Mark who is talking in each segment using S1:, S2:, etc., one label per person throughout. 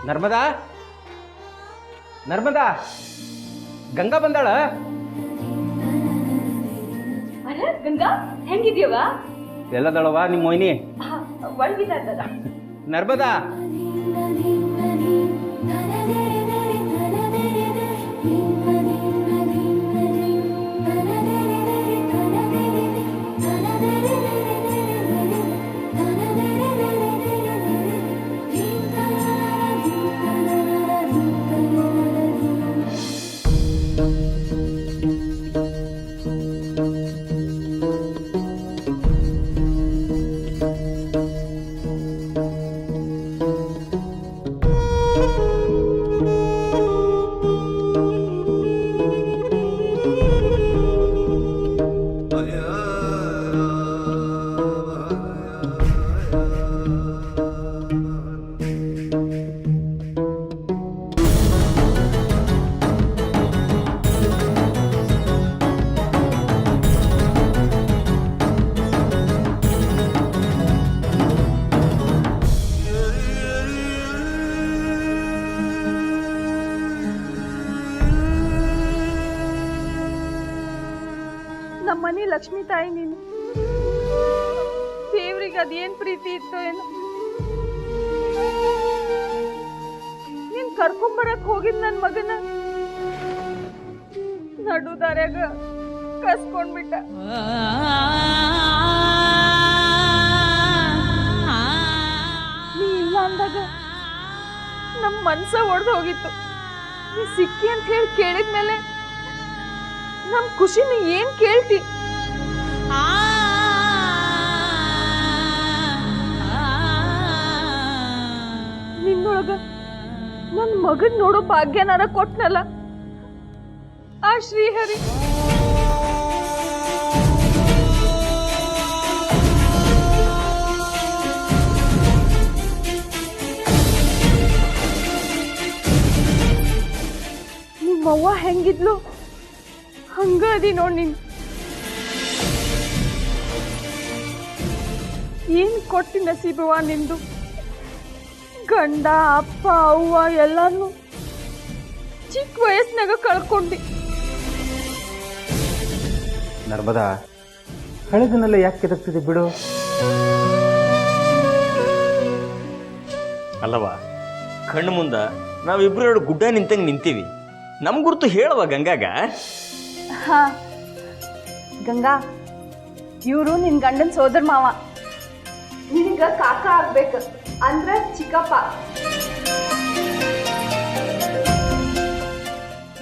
S1: ನರ್ಮದಾ ನರ್ಮದಾ ಗಂಗಾ ಬಂದಾಳ?
S2: ಅರೆ ಗಂಗಾ ಹೆಂಗಿದ್ಯವ?
S1: ಎಲ್ಲದಳವ ನಿಮ್ಮ ಮೊಯ್ನಿ?
S2: ಒಳಗಿದ್ದ
S1: ನರ್ಮದಾ
S2: ನಮ್ಮನೆ ಲಕ್ಷ್ಮೀ ತಾಯಿ ನೀನು. ದೇವ್ರಿಗೆ ಅದೇನ್ ಪ್ರೀತಿ ಇತ್ತು ಏನು, ನೀನ್ ಕರ್ಕೊಂಬರಕ್ ಹೋಗಿದ್ ನನ್ ಮಗನ ನಡು ದಾರ್ಯಾಗ ಕಸ್ಕೊಂಡ್ಬಿಟ್ಟ. ನೀ ಇಲ್ಲ ಅಂದಾಗ ನಮ್ ಮನ್ಸ ಒಡ್ದು ಹೋಗಿತ್ತು. ನೀ ಸಿಕ್ಕಿ ಅಂತ ಹೇಳಿ ಕೇಳಿದ್ಮೇಲೆ ನಮ್ ಖುಷಿ ನೀ ಏನ್ ಕೇಳ್ತಿ? ನಿನ್ನೊಳಗ ನನ್ ಮಗನ್ ನೋಡೋ ಭಾಗ್ಯನಾರ ಕೊಟ್ನಲ್ಲ ಆ ಶ್ರೀಹರಿ. ನಿಮ್ಮವ್ವ ಹೆಂಗಿದ್ಲು ಹಂಗ ಅದಿ ನೋಡ್ ನೀನ್. ಏನ್ ಕೊಟ್ಟಿ ನಸೀಬವ ನಿಂದು. ಗಂಡ ಅಪ್ಪ ಅವ್ವ ಎಲ್ಲಾನು ಚಿಕ್ಕ ವಯಸ್ಸಿನಾಗ ಕಳ್ಕೊಂಡಿ.
S1: ನರ್ಮದಾ ಹಳೆದನ್ನೆಲ್ಲ ಯಾಕೆ ಕೆದಕ್ತಿದೆ ಬಿಡು.
S3: ಅಲ್ಲವಾ ಕಣ್ಣು ಮುಂದ ನಾವಿಬ್ರು ಎರಡು ಗುಡ್ಡ ನಿಂತಂಗೆ ನಿಂತೀವಿ. ನಮ್ ಗುರ್ತು ಹೇಳವ ಗಂಗಾಗ.
S2: ಹಾ ಗಂಗಾ, ಇವರು ನಿನ್ ಗಂಡನ್ ಸೋದರ ಮಾವ. ನಿನಗ ಕಾಕ ಆಗ್ಬೇಕು ಅಂದ್ರ ಚಿಕ್ಕಪ್ಪ.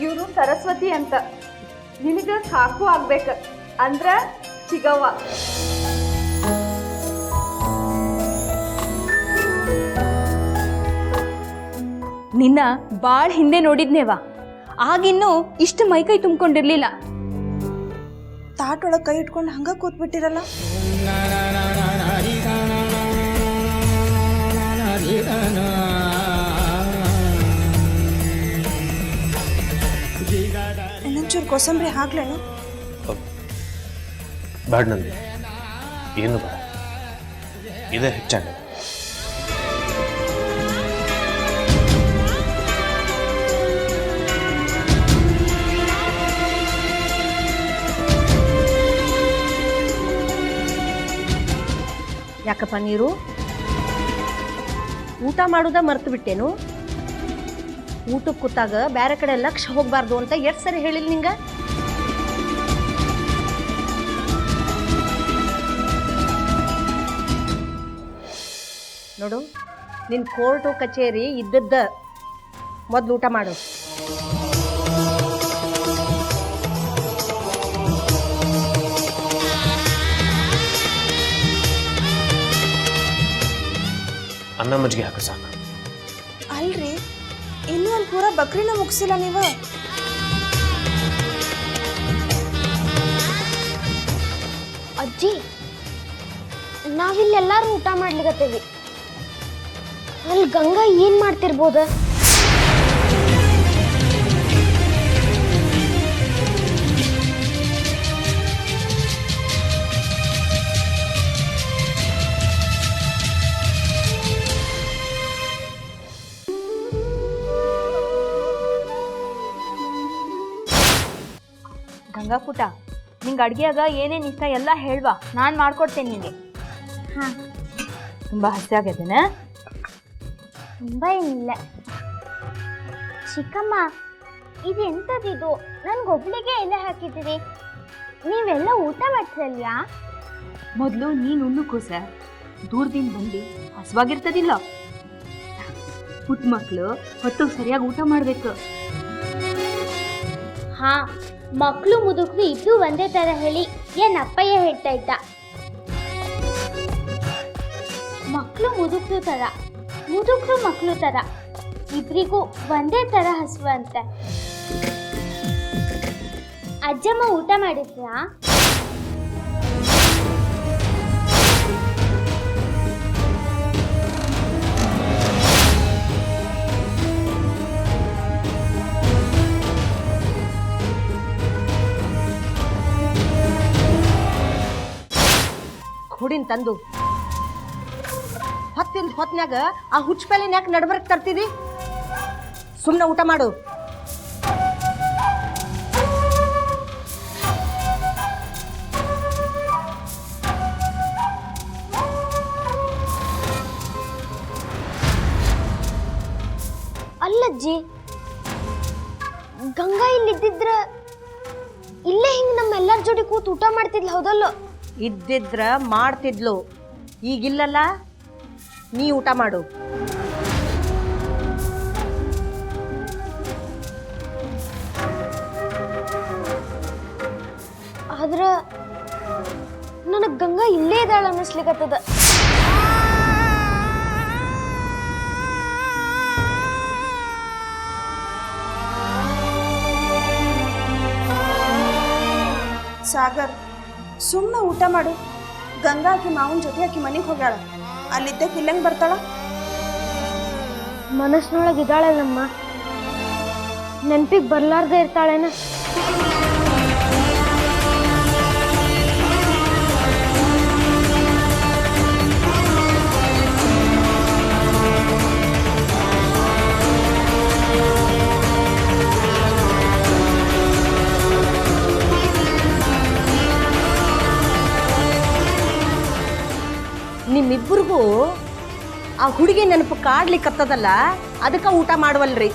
S2: ಇವರು ಸರಸ್ವತಿ ಅಂತ. ನಿನಗ ಕಾಕು ಆಗ್ಬೇಕ ಅಂದ್ರ ಚಿಗವ್ವ. ನಿನ್ನ ಬಾಳ್ ಹಿಂದೆ ನೋಡಿದ್ನೇವಾ, ಆಗಿನ್ನೂ ಇಷ್ಟು ಮೈಕೈ ತುಂಬಿಕೊಂಡಿರ್ಲಿಲ್ಲ.
S4: ತಾಟೊಳಗೆ ಕೈ ಇಟ್ಕೊಂಡು ಹಂಗ ಕೂತ್ಬಿಟ್ಟಿರಲ್ಲ. ಇನ್ನೊಂಚೂರು ಕೋಸಂಬರಿ ಹಾಕ್ಲೇನು?
S1: ಬೇಡ ನಂದಿ, ಏನು ಬೇಡ, ಇದೇ ಹೆಚ್ಚಾಗ.
S5: ಯಾಕಪ್ಪ ನೀರು ಊಟ ಮಾಡುದ ಮರ್ತು ಬಿಟ್ಟೇನು? ಊಟಕ್ಕೆ ಕೂತಾಗ ಬೇರೆ ಕಡೆ ಲಕ್ಷ ಹೋಗ್ಬಾರ್ದು ಅಂತ ಎಷ್ಟು ಸರಿ ಹೇಳಿಲ್ಲ ನಿಂಗ? ನೋಡು, ನಿನ್ನ ಕೋರ್ಟು ಕಚೇರಿ ಇದ್ದದ್ದ ಮೊದಲು ಊಟ ಮಾಡು.
S1: ಅನ್ನ ಮಜ್ಜಿಗೆ ಹಾಕ ಸಾಕು.
S4: ಅಲ್ರಿ, ಇನ್ನೂ ಒಂದು ಪೂರ ಬಕ್ರಿನ ಮುಗಿಸಿಲ್ಲ ನೀವು.
S6: ಅಜ್ಜಿ, ನಾವಿಲ್ಲೆಲ್ಲಾರು ಊಟ ಮಾಡ್ಲಿಕತ್ತೇವಿ. ಅಲ್ಲಿ ಗಂಗಾ ಏನ್ ಮಾಡ್ತಿರ್ಬೋದ?
S5: ಗಂಗಾಪುಟ ನಿಂಗೆ ಅಡುಗೆಯಾಗ ಏನೇನು ಇಷ್ಟ ಎಲ್ಲ ಹೇಳ್ವಾ, ನಾನು ಮಾಡ್ಕೊಡ್ತೇನೆ ನಿಂಗೆ.
S6: ಹಾಂ,
S5: ತುಂಬ ಹಸಿ ಆಗ್ಯದೇನ?
S6: ತುಂಬ ಏನಿಲ್ಲ. ಚಿಕ್ಕಮ್ಮ, ಇದೆಂಥದಿದು? ನನಗೊಬ್ಳಿಗೆ ಎಲೆ ಹಾಕಿದ್ದೀರಿ. ನೀವೆಲ್ಲ ಊಟ ಮಾಡ್ತಿರಲ್ಯಾ?
S5: ಮೊದಲು ನೀನು ಉಣ್ಣು ಕೂಸ, ದೂರದಿಂದ ಬಂದು ಹಸುವಾಗಿರ್ತದಿಲ್ಲ. ಪುಟ್ಟ ಮಕ್ಕಳು ಹೊತ್ತು ಸರಿಯಾಗಿ ಊಟ ಮಾಡಬೇಕು.
S6: ಹಾ, ಮಕ್ಕಳು ಮುದುಕರು ಇಬ್ರು ಒಂದೇ ಥರ ಹೇಳಿ ಏನ್ ಅಪ್ಪಯ್ಯ ಹೇಳ್ತಾ ಇದ್ದ. ಮಕ್ಕಳು ಮುದುಕರು ಥರ, ಮುದುಕರು ಮಕ್ಕಳು ಥರ, ಇಬ್ರಿಗೂ ಒಂದೇ ಥರ ಹಸುವ ಅಂತ. ಅಜ್ಜಮ್ಮ ಊಟ ಮಾಡಿದ್ರಾ?
S5: ಹುಡಿನ ತಂದು ಹೊತ್ನ್ಯಾಗ ಆ ಹುಚ್ಚಪೇಲಿನ ಯಾಕೆ ನಡ್ಬರ್ಕ್ ತರ್ತಿದಿ? ಸುಮ್ಮನೆ ಊಟ ಮಾಡು.
S6: ಅಲ್ಲಜ್ಜಿ, ಗಂಗಾ ಇಲ್ಲಿದ್ದಿದ್ರ ಇಲ್ಲೇ ಹಿಂಗೆ ನಮ್ಮೆಲ್ಲರ ಜೋಡಿ ಕೂತು ಊಟ ಮಾಡ್ತಿದ್ಲ, ಹೌದಲ್ಲ?
S5: ಇದ್ದಿದ್ರ ಮಾಡ್ತಿದ್ಲು, ಈಗಿಲ್ಲಲ್ಲ. ನೀ ಊಟ ಮಾಡು.
S6: ಆದ್ರ ನನಗೆ ಗಂಗಾ ಇಲ್ಲೇ ಇದ್ದಾಳ ಅನ್ನಿಸ್ಲಿಕ್ಕತ್ತದ.
S4: ಸಾಗರ್, ಸುಮ್ಮನೆ ಊಟ ಮಾಡು. ಗಂಗಾ ಆಕಿ ಮಾವನ ಜೊತೆ ಆಕಿ ಮನೆಗೆ ಹೋಗ್ಯಾಳ. ಅಲ್ಲಿದ್ದಕ್ಕೆ ಇಲ್ಲಂಗೆ ಬರ್ತಾಳ?
S6: ಮನಸ್ಸಿನೊಳಗೆ ಇದ್ದಾಳಲ್ಲಮ್ಮ, ನೆನಪಿಗೆ ಬರ್ಲಾರ್ದೆ ಇರ್ತಾಳೇನ?
S5: ನಿಮ್ಮಿಬ್ಬರಿಗೂ ಆ ಹುಡುಗಿ ನೆನಪು ಕಾಡ್ಲಿಕ್ಕತ್ತದಲ್ಲ, ಅದಕ್ಕೆ ಊಟ ಮಾಡುವಲ್ರಿ.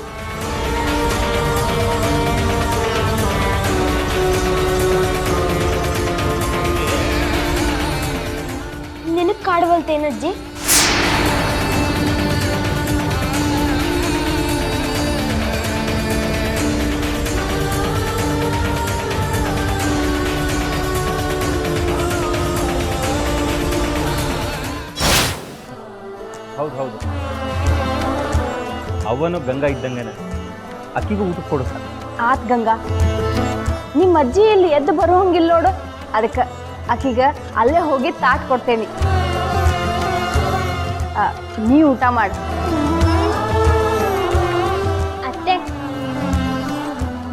S6: ನಿನಗೆ ಕಾಡುವಲ್ತೇನಜ್ಜಿ?
S1: ಹೌದು, ಅವನು ಗಂಗಾ ಇದ್ದಂಗೆನೆ, ಅಕ್ಕಿಗೂ ಊಟ ಕೊಡು ಸರ್.
S2: ಆತ್ ಗಂಗಾ, ನಿಮ್ಮ ಅಜ್ಜಿ ಇಲ್ಲಿ ಎದ್ದು ಬರೋಂಗಿಲ್ಲ ನೋಡು, ಅದಕ್ಕೆ ಆಕಿಗ ಅಲ್ಲೇ ಹೋಗಿ ತಾಟ್ ಕೊಡ್ತೇನೆ. ನೀ ಊಟ ಮಾಡು.
S6: ಅತ್ತೆ,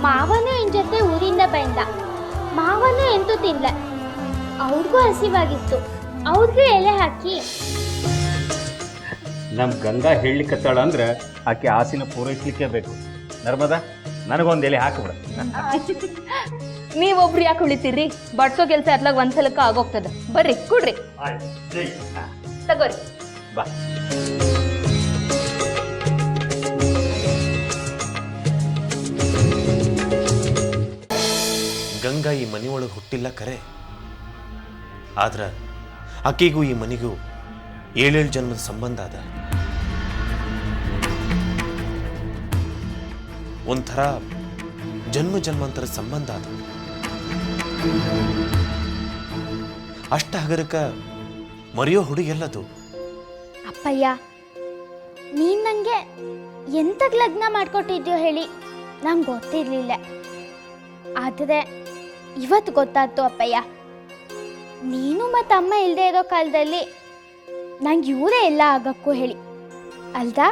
S6: ಮಾವನು ಇನ್ ಜೊತೆ ಊರಿಂದ ಬಂದ. ಮಾವನು ಎಂತೂ ತಿನ್ಲ, ಅವ್ರಿಗೂ ಹಸಿವಾಗಿತ್ತು. ಅವ್ರಿಗೂ ಎಲೆ ಹಾಕಿ.
S1: ನಮ್ಮ ಗಂಗಾ ಹೇಳಲಿಕ್ಕತ್ತಾಳ ಅಂದ್ರೆ ಆಕೆ ಆಸೆನ ಪೂರೈಸ್ಲಿಕ್ಕೆ ಬೇಕು. ನರ್ಮದಾ, ನನಗೊಂದು ಎಲೆ ಹಾಕಿಬಿಡ.
S2: ನೀವೊಬ್ರು ಯಾಕೆ ಉಳಿತೀರಿ? ಬಡ್ಸೋ ಕೆಲಸ ಅತ್ಲಾಗ ಒಂದ್ಸಲಕ್ಕ ಆಗೋಗ್ತದ. ಬರ್ರಿ ಕುಡ್ರಿ, ತಗೋರಿ.
S1: ಬಾ. ಗಂಗಾ ಈ ಮನೆಯೊಳಗೆ ಹುಟ್ಟಿಲ್ಲ ಕರೆ, ಆದ್ರ ಆಕೆಗೂ ಈ ಮನೆಗೂ 7 ಜನ್ಮದ ಸಂಬಂಧ ಅದ. ಒಂಥರ ಜನ್ಮ ಜನ್ಮಾಂತರ ಸಂಬಂಧ ಅದ. ಅಷ್ಟ ಹಗರಕ ಮರೆಯೋ ಹುಡುಗೆಲ್ಲದು.
S6: ಅಪ್ಪಯ್ಯ, ನೀನ್ ನಂಗೆ ಎಂತಕ್ ಲಗ್ನ ಮಾಡ್ಕೊಟ್ಟಿದ್ಯೋ ಹೇಳಿ ನಂಗೆ ಗೊತ್ತಿರ್ಲಿಲ್ಲ. ಆದರೆ ಇವತ್ತು ಗೊತ್ತಾಯ್ತು ಅಪ್ಪಯ್ಯ. ನೀನು ಮತ್ತು ಅಮ್ಮ ಇಲ್ಲದೆ ಇರೋ ಕಾಲದಲ್ಲಿ ನಂಗೆ ಇವರೇ ಎಲ್ಲ ಆಗಕ್ಕೂ ಹೇಳಿ ಅಲ್ದಾ?